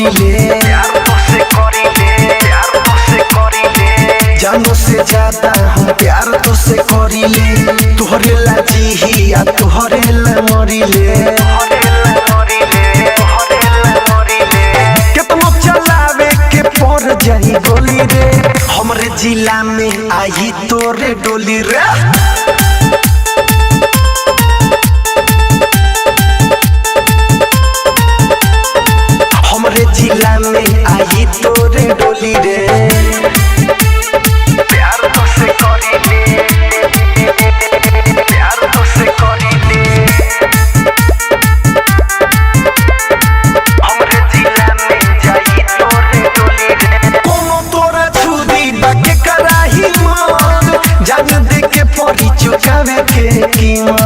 करीले, जानो से ज्यादा हम प्यार तो से करीले। तुहरे ला जी आ तुहरे ला मरीले। केतनो चलावे के पर जाई गोली रे, हमरे जिला में आई तोरे डोली रे। हमरे जिला में आई तोरे डोली रे। प्यार तो से करीले, प्यार तो से करीले। हमरे जिला में जाई तोरे डोली रे। कोनो तोरा छुदी बाके कराही मन, जान दे के पड़ी चुकावे के कीमत।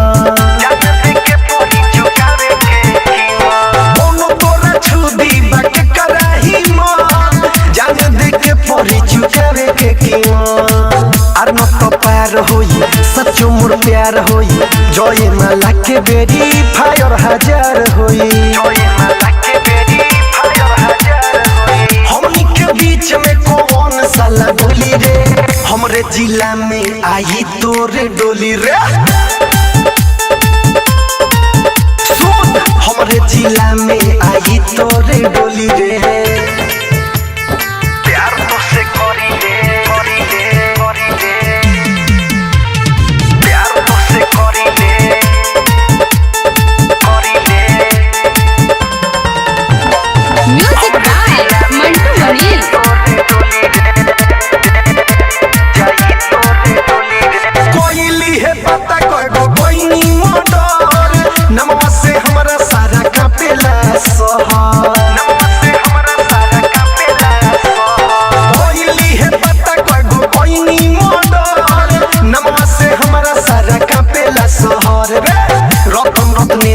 आर न तो पार होई सच्चो मोर प्यार होई, जय माला के बेरी फायर हजार होई। हमनी के बीच में कौन साला बोली रे, हमरे जिला में आई तोरे डोली रे। सुन हमरे जिला में आई तोरे डोली रे।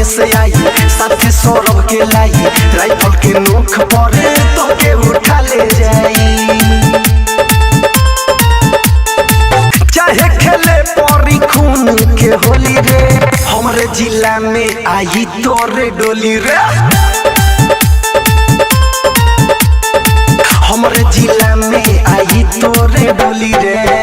से आई साथी सौरभ के लाई, राइफल के नोक पर तो के उठा ले जाई। चाहे खेले परी खून के होली रे, हमरे जिला में आई तोरे डोली रे। हमरे जिला में आई तोरे डोली रे।